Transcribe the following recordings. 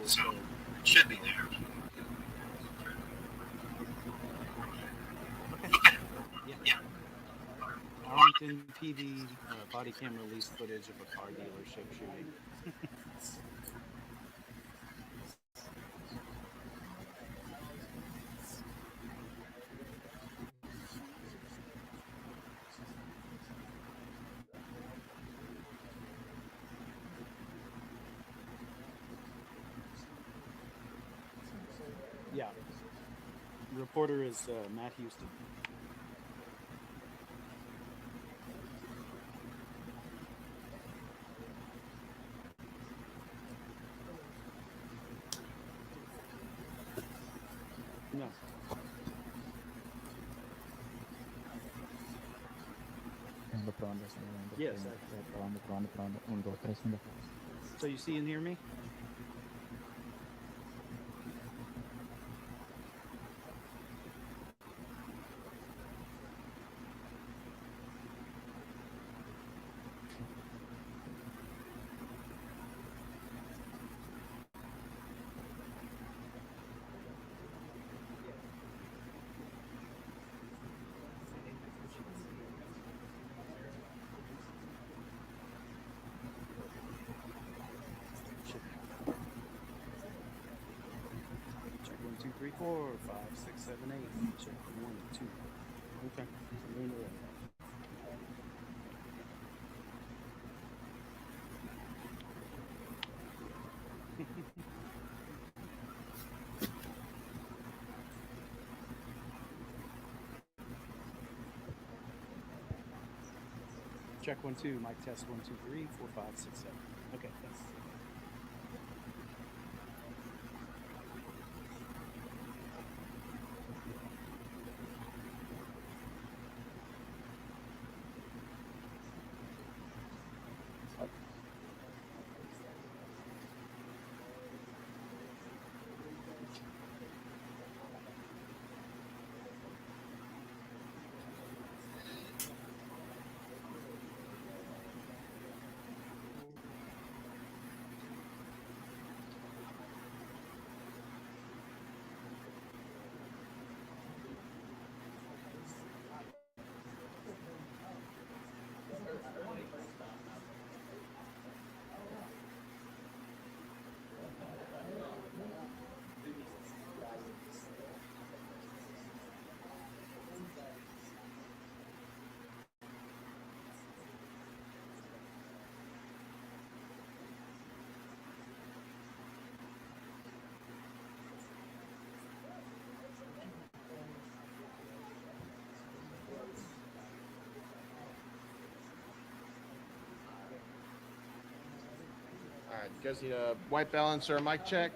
so it should be there. Okay. Yeah. Yeah. Arlington PD body cam release footage of a car dealership shooting. Yeah. Reporter is Matt Houston. No. Yes. So you see and hear me? Check 1, 2, 3, 4, 5, 6, 7, 8. Check 1, 2. Okay. I'm doing it right. Check 1, 2. Mic test 1, 2, 3, 4, 5, 6, 7. Okay, thanks. All right, you guys need a white balance or a mic check?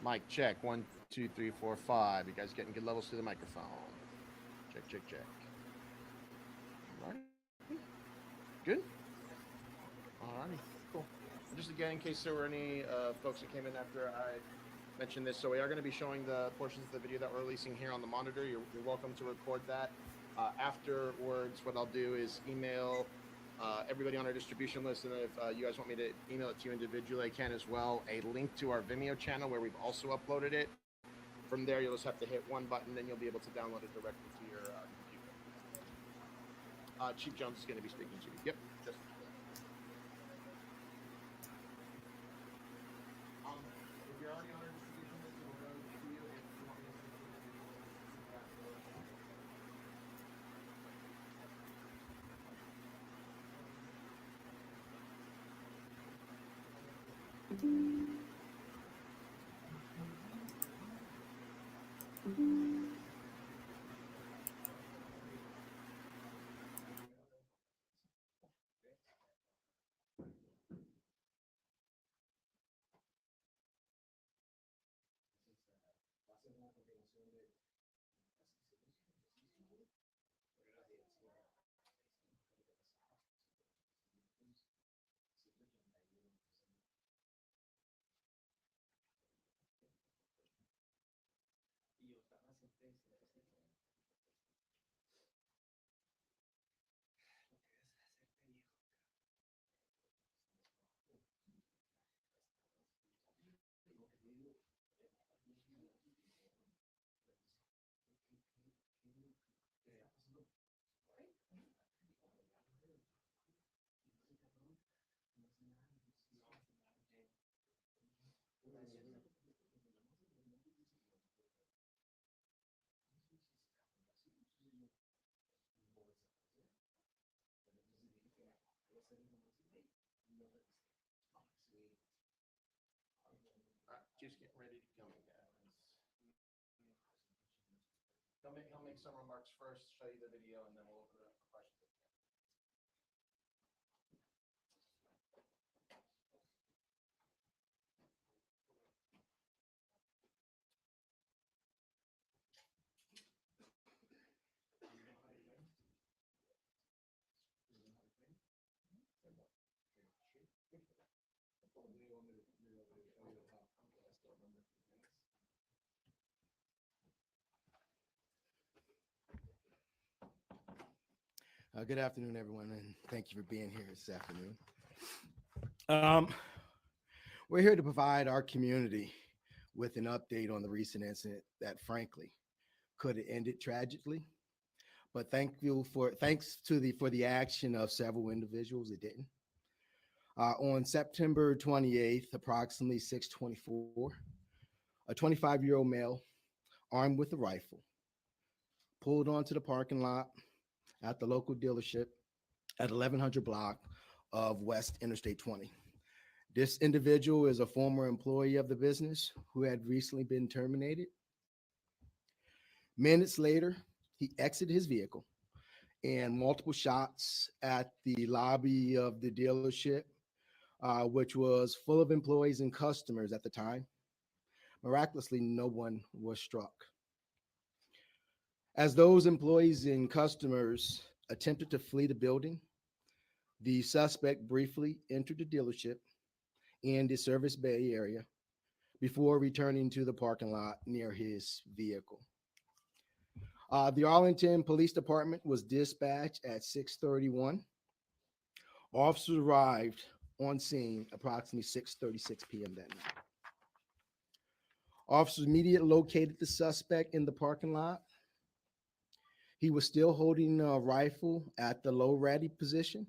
Mic check. 1, 2, 3, 4, 5. You guys getting good levels through the microphone? Check, check, check. All right. Good? All righty. Cool. Just again, in case there were any folks that came in after I mentioned this, so we are going to be showing the portions of the video that we're releasing here on the monitor. You're welcome to record that. Afterwards, what I'll do is email everybody on our distribution list, and if you guys want me to email it to you individually, I can as well. A link to our Vimeo channel where we've also uploaded it. From there, you'll just have to hit one button, then you'll be able to download it directly to your computer. Chief Jones is going to be speaking to you. Yep. Just. If you're already on our distribution list, we'll go to you. If you want me to send you Just getting ready to come in, guys. He'll make some remarks first, show you the video, and then we'll open it up for questions. Good afternoon, everyone, and thank you for being here this afternoon. Um, we're here to provide our community with an update on the recent incident that, frankly, could have ended tragically. But thanks to the action of several individuals, it didn't. On September 28th, approximately 6:24, a 25-year-old male armed with a rifle pulled onto the parking lot at the local dealership at 1100 block of West Interstate 20. This individual is a former employee of the business who had recently been terminated. Minutes later, he exited his vehicle and multiple shots at the lobby of the dealership, which was full of employees and customers at the time. Miraculously, no one was struck. As those employees and customers attempted to flee the building, the suspect briefly entered the dealership in the Service Bay area before returning to the parking lot near his vehicle. The Arlington Police Department was dispatched at 6:31. Officers arrived on scene approximately 6:36 p.m. that night. Officers immediately located the suspect in the parking lot. He was still holding a rifle at the low ready position,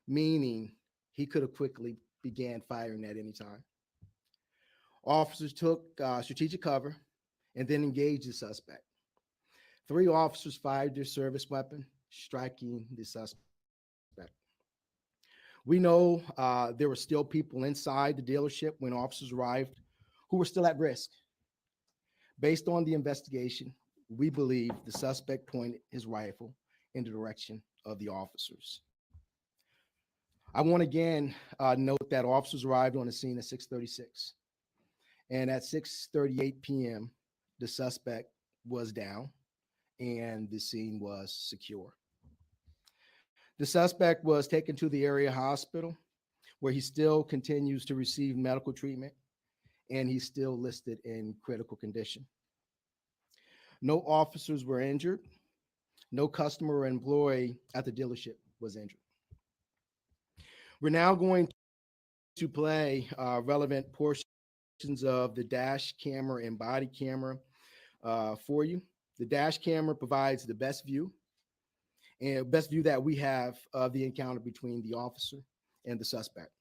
meaning he could have quickly began firing at any time. Officers took strategic cover and then engaged the suspect. 3 officers fired their service weapon, striking the suspect. We know there were still people inside the dealership when officers arrived who were still at risk. Based on the investigation, we believe the suspect pointed his rifle in the direction of the officers. I want to again note that officers arrived on the scene at 6:36. And at 6:38 p.m., the suspect was down and the scene was secure. The suspect was taken to the area hospital where he still continues to receive medical treatment and he's still listed in critical condition. No officers were injured. No customer or employee at the dealership was injured. We're now going to play relevant portions of the dash camera and body camera for you. The dash camera provides the best view that we have of the encounter between the officer and the suspect.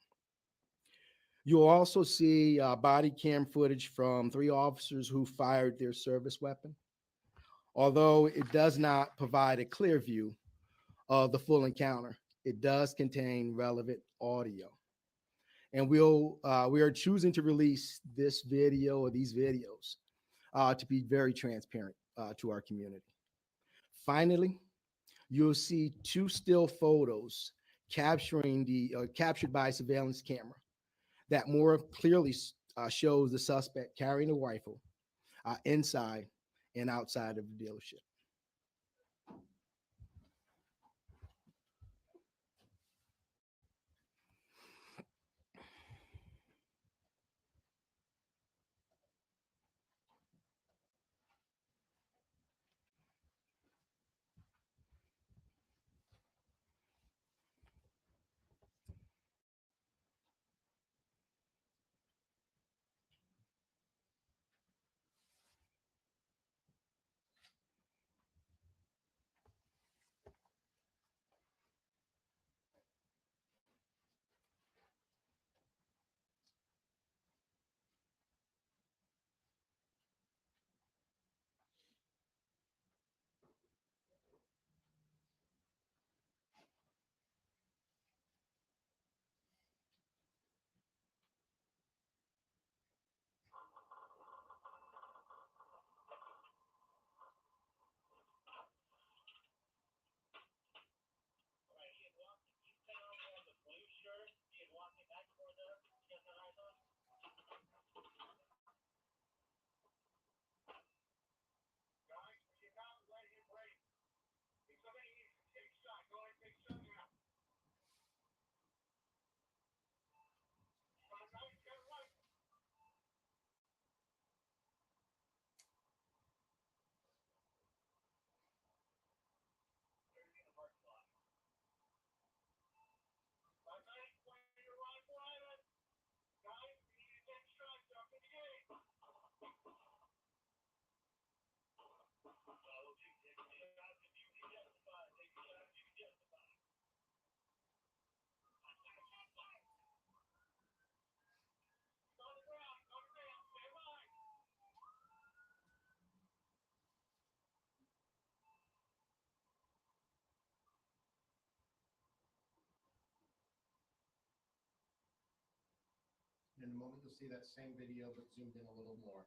You'll also see body cam footage from 3 officers who fired their service weapon, although it does not provide a clear view of the full encounter. It does contain relevant audio. And we are choosing to release this video or these videos to be very transparent to our community. Finally, you'll see 2 still photos captured by a surveillance camera that more clearly shows the suspect carrying a rifle inside and outside of the dealership. in a moment, you'll see that same video, but zoomed in a little more.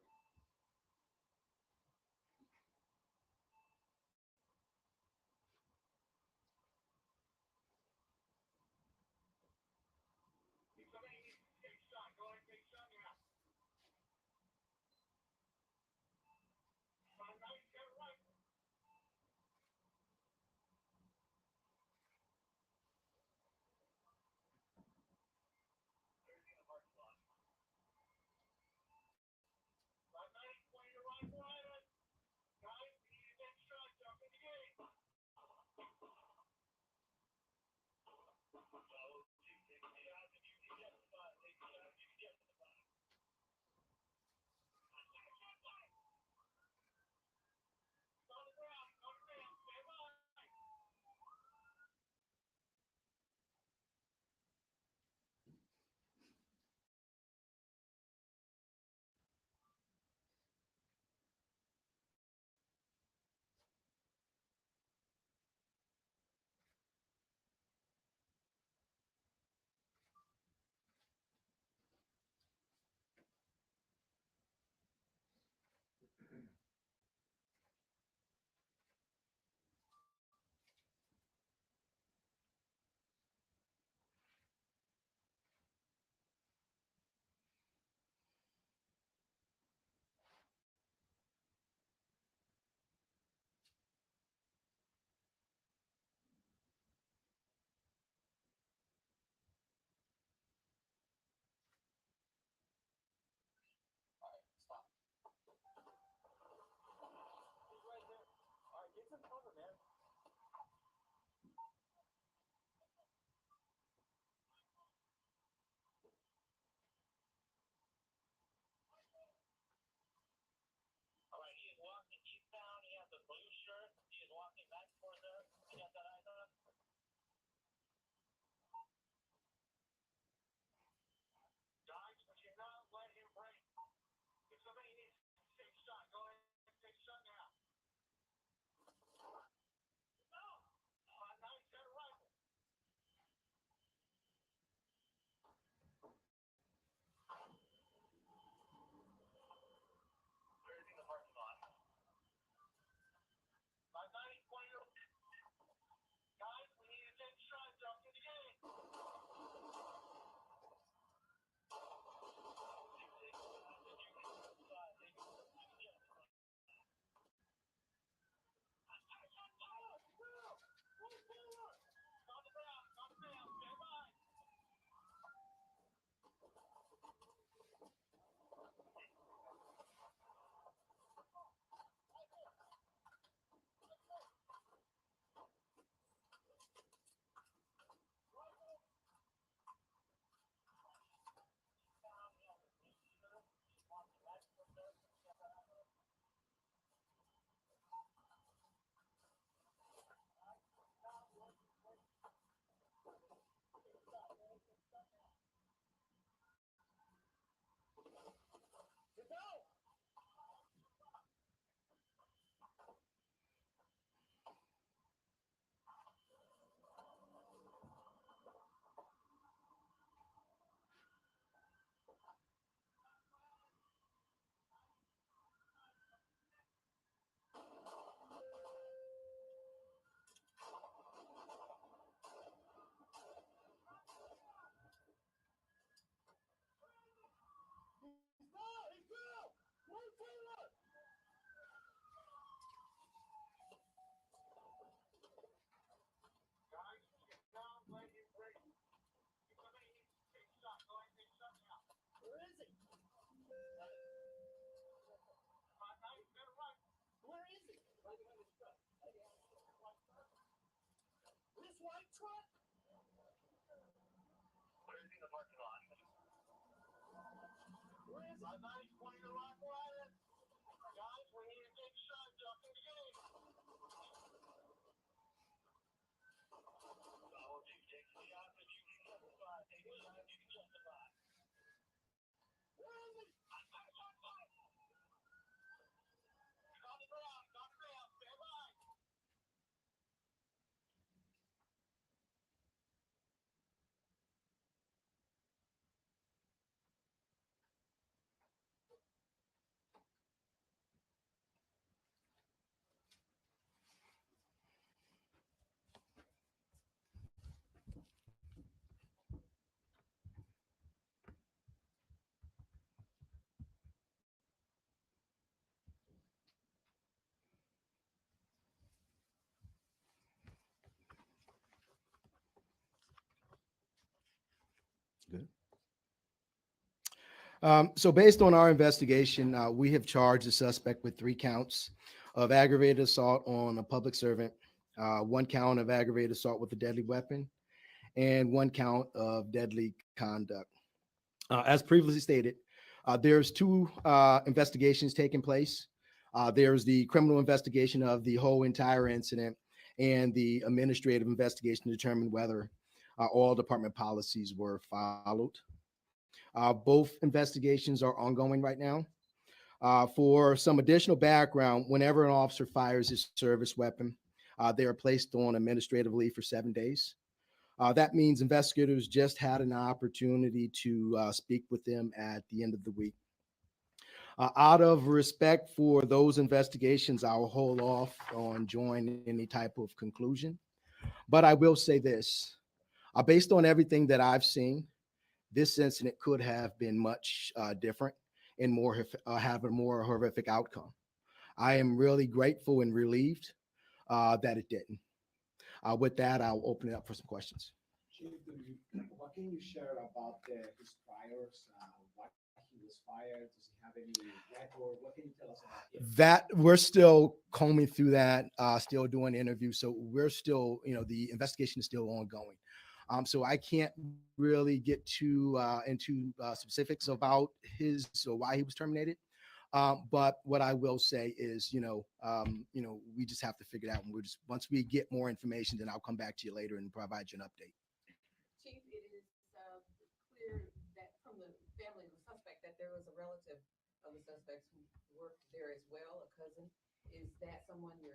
Good. So based on our investigation, we have charged the suspect with 3 counts of aggravated assault on a public servant, 1 count of aggravated assault with a deadly weapon, and 1 count of deadly conduct. As previously stated, there's 2 investigations taking place. There's the criminal investigation of the whole entire incident and the administrative investigation to determine whether all department policies were followed. Both investigations are ongoing right now. For some additional background, whenever an officer fires his service weapon, they are placed on administrative leave for 7 days. That means investigators just had an opportunity to speak with them at the end of the week. Out of respect for those investigations, I'll hold off on drawing any type of conclusion. But I will say this, based on everything that I've seen, this incident could have been much different and have a more horrific outcome. I am really grateful and relieved that it didn't. With that, I'll open it up for some questions. Chief, what can you share about his priors? Why he was fired? Does he have any record? What can you tell us about him? That we're still combing through that, still doing interviews. So we're still, the investigation is still ongoing. So I can't really get into specifics about his or why he was terminated. But what I will say is, we just have to figure it out. And once we get more information, then I'll come back to you later and provide you an update. Chief, it is clear that from the family of the suspect that there was a relative of the suspects who worked there as well, a cousin. Is that someone you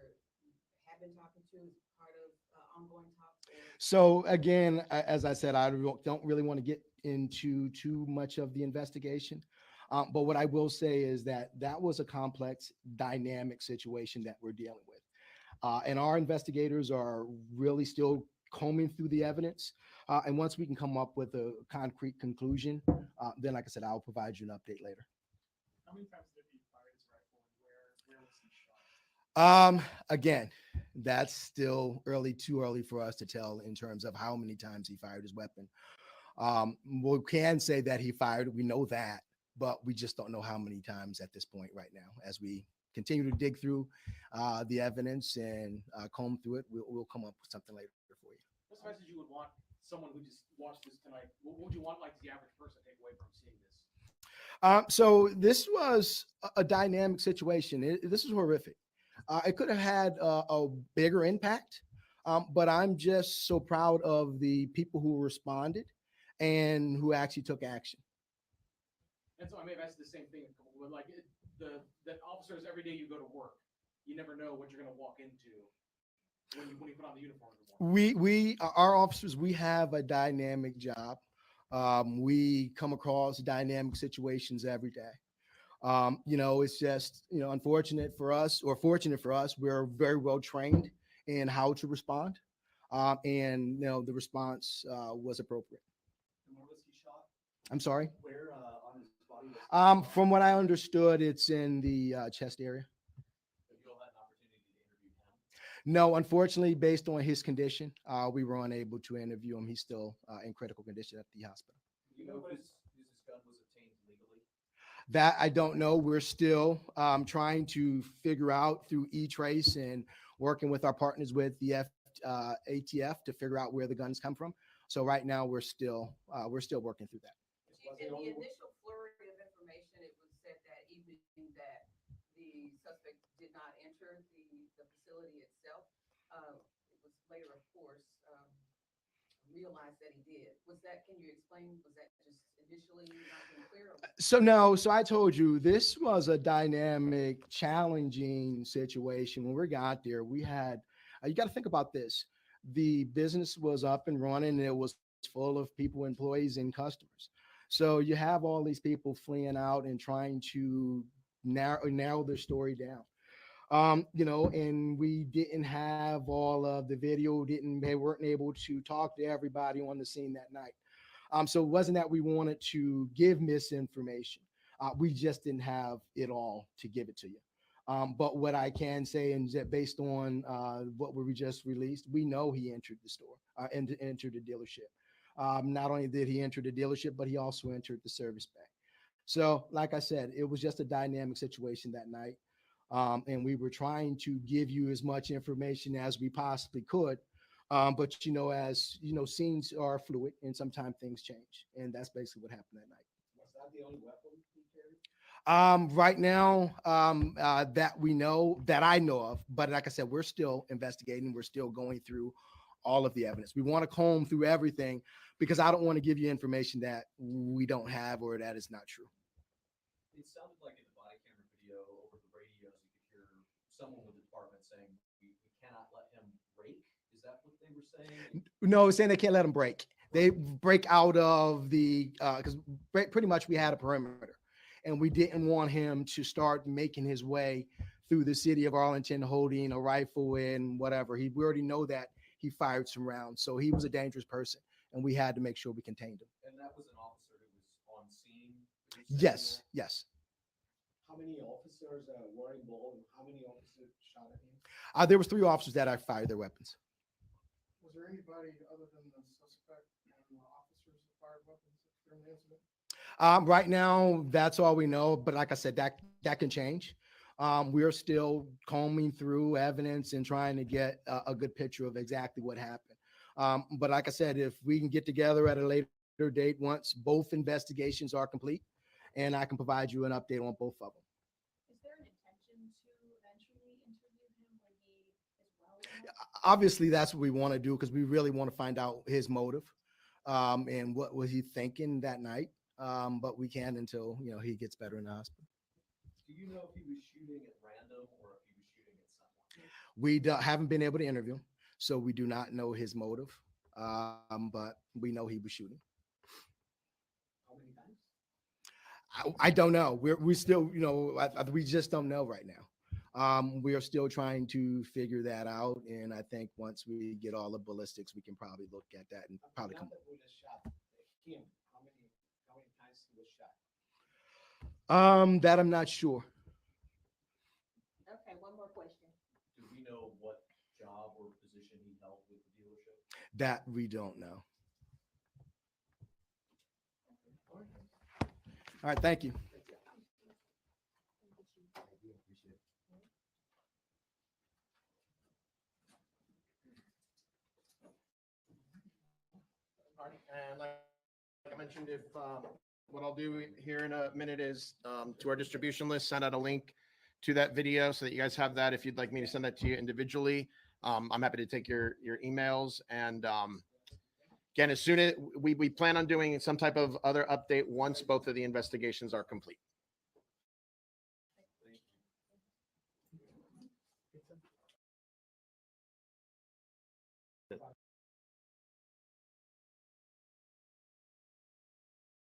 have been talking to as part of ongoing talks? So again, as I said, I don't really want to get into too much of the investigation. But what I will say is that was a complex, dynamic situation that we're dealing with. And our investigators are really still combing through the evidence. And once we can come up with a concrete conclusion, then, like I said, I'll provide you an update later. How many times did he fire his rifle and where was he shot? Again, that's still too early for us to tell in terms of how many times he fired his weapon. We can say that he fired, we know that, but we just don't know how many times at this point right now. As we continue to dig through the evidence and comb through it, we'll come up with something later for you. What's the message you would want someone who just watched this tonight? What would you want like the average person to take away from seeing this? So this was a dynamic situation. This is horrific. It could have had a bigger impact, but I'm just so proud of the people who responded and who actually took action. And so I may have asked the same thing, but like the officers, every day you go to work, you never know what you're going to walk into when you put on the uniform. We our officers, we have a dynamic job. We come across dynamic situations every day. It's just, unfortunate for us or fortunate for us, we're very well trained in how to respond. And the response was appropriate. And where was he shot? I'm sorry. Where on his body was he shot? From what I understood, it's in the chest area. Have you all had an opportunity to interview him? No, unfortunately, based on his condition, we were unable to interview him. He's still in critical condition at the hospital. Do you know if his gun was obtained legally? That I don't know. We're still trying to figure out through E-Trace and working with our partners with the ATF to figure out where the guns come from. So right now we're still working through that. Chief, in the initial flurry of information, it was said that evening that the suspect did not enter the facility itself. It was later, of course, realized that he did. Can you explain, was that just initially not being clear? So I told you this was a dynamic, challenging situation. When we got there, we had, you got to think about this. The business was up and running, and it was full of people, employees, and customers. So you have all these people fleeing out and trying to narrow their story down. And we didn't have all of the video, they weren't able to talk to everybody on the scene that night. So it wasn't that we wanted to give misinformation. We just didn't have it all to give it to you. But what I can say is that based on what we just released, we know he entered the store and entered the dealership. Not only did he enter the dealership, but he also entered the service bay. So, like I said, it was just a dynamic situation that night. And we were trying to give you as much information as we possibly could. But as you know, scenes are fluid and sometimes things change. And that's basically what happened that night. Was that the only weapon he carried? Right now, that we know, that I know of, but like I said, we're still investigating. We're still going through all of the evidence. We want to comb through everything because I don't want to give you information that we don't have or that is not true. It sounded like in the body camera video over the radios, you could hear someone with the department saying, we cannot let him break. Is that what they were saying? No, it's saying they can't let them break. They break out of the, because pretty much we had a perimeter and we didn't want him to start making his way through the city of Arlington holding a rifle and whatever. We already know that he fired some rounds. So he was a dangerous person and we had to make sure we contained him. And that was an officer who was on scene? Who was saying Yes, that? yes. How many officers were involved? And how many officers shot at him? There was 3 officers that I fired their weapons. Was there anybody other than the suspect and the officers that fired weapons during the incident? Right now, that's all we know. But like I said, that can change. We are still combing through evidence and trying to get a good picture of exactly what happened. But like I said, if we can get together at a later date, once both investigations are complete, and I can provide you an update on both of them. Is there an intention to eventually interview him when he is well enough? Obviously, that's what we want to do because we really want to find out his motive and what was he thinking that night. But we can't until he gets better in the hospital. Do you know if he was shooting at random or if he was shooting at someone? We haven't been able to interview him, so we do not know his motive. But we know he was shooting. How many times? I don't know. We still, we just don't know right now. We are still trying to figure that out, and I think once we get all the ballistics, we can probably look at that and probably come. That bullet shot him. How many times he was shot? That I'm not sure. Okay, one more question. Do we know what job or position he held with the dealership? That we don't know. All right, thank you. All right, and like I mentioned, if what I'll do here in a minute is to our distribution list, send out a link to that video so that you guys have that. If you'd like me to send that to you individually, I'm happy to take your emails. And again, as soon as we plan on doing some type of other update once both of the investigations are complete.